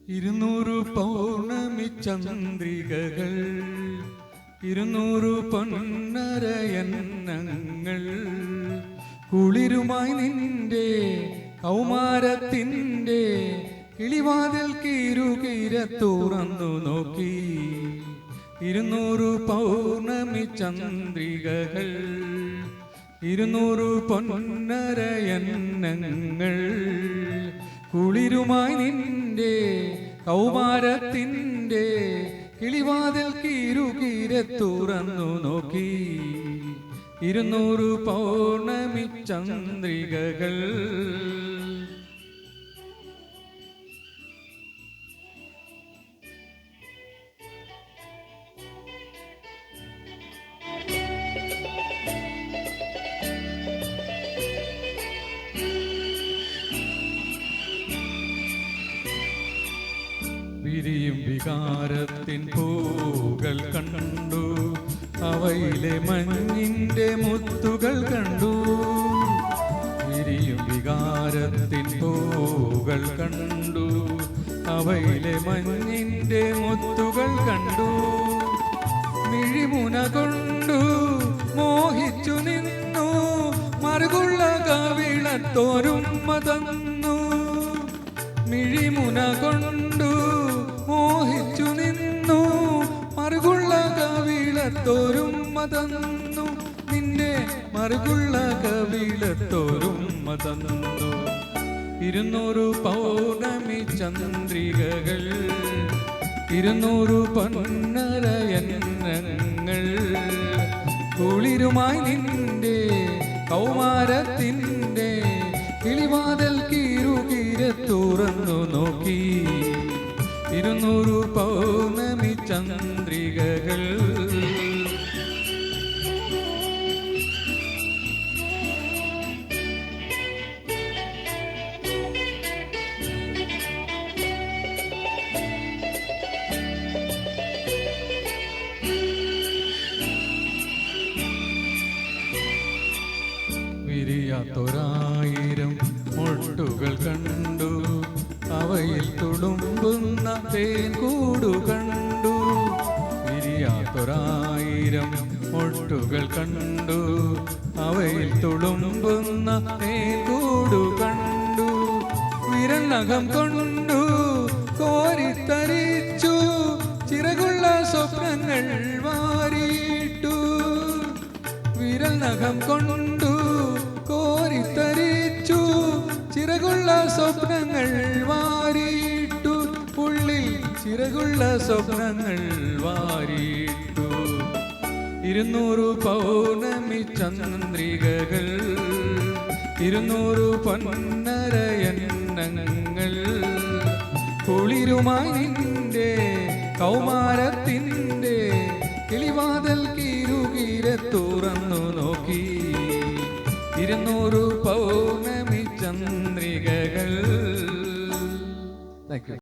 200 പൗർണമി ചന്ദ്രികകൾ, 200 പൊന്നരയന്നങ്ങൾ, കുളിരുമായി നിന്റെ കൗമാരത്തിൻ്റെ കിളിവാതിൽ കീരുകീര തുറന്നു നോക്കി. 200 പൗർണമി ചന്ദ്രികകൾ, 200 പൊന്നരയന്നങ്ങൾ, കുളിരുമായി നിന്റെ കൗമാരത്തിൻ്റെ കിളിവാതിൽ കീരുകീര തുറന്നു നോക്കി. 200 പൗർണമി ചന്ദ്രികകൾ. വിരിയും വികാരത്തിൻ പൂകൾ കണ്ടു, അവയിലെ മഞ്ഞിൻ്റെ മുത്തുകൾ കണ്ടു. വിരിയും വികാരത്തിൻ പൂകൾ കണ്ടു, അവയിലെ മഞ്ഞിൻ്റെ മുത്തുകൾ കണ്ടു. മിഴിമുന കൊണ്ടു മോഹിച്ചു നിന്നു, മറുകുള്ള കവിളത്തോരുമ്മ തന്നു. മിഴിമുന കൊണ്ടു മോഹിച്ചു നിന്നു, മറുകുള്ള കവിളത്തോരുമ്മ തന്നു. നിന്നെ മറുകുള്ള കവിളത്തോരുമ്മ തന്നു. 200 പൗർണമി ചന്ദ്രികകൾ, 200 പൊന്നരയന്നങ്ങൾ, കുളിരുമായി നിന്റെ കൗമാരത്തിൻ്റെ കിളിവാതിൽ കീരുകീര തുറന്നു നോക്കി. 200 പൗർണമി ചന്ദ്രികകൾ. വിരിയാത്തൊരായിരം മൊട്ടുകൾ കണ്ടു, അവയിൽ തുളുമ്പുന്ന തേൻകൂടു കണ്ടു. വിരിയാത്തൊരായിരം മൊട്ടുകൾ കണ്ടു, അവയിൽ തുളുമ്പുന്ന തേൻകൂടു കണ്ടു. വിരൽ നഖം കൊണ്ടു കോരിത്തരിച്ചു, ചിറകുള്ള സ്വപ്നങ്ങൾ വാരിയിട്ടു. വിരൽ നഖം കൊണ്ടു കോരിത്തരിച്ചു, ചിറകുള്ള സ്വപ്നങ്ങൾ വാരിയിട്ടു. ഉള്ളിൽ ചിറകുള്ള സ്വപ്നങ്ങൾ വാരിയിട്ടു. 200 പൗർണമി ചന്ദ്രികകൾ, 200 പൊന്നരയന്നങ്ങൾ, കുളിരുമായി നിന്റെ കൗമാരത്തിൻ്റെ കിളിവാതിൽ കീരുകീര തുറന്നു നോക്കി. 200 പൗർണമി ചന്ദ്രികകൾ. Thank you.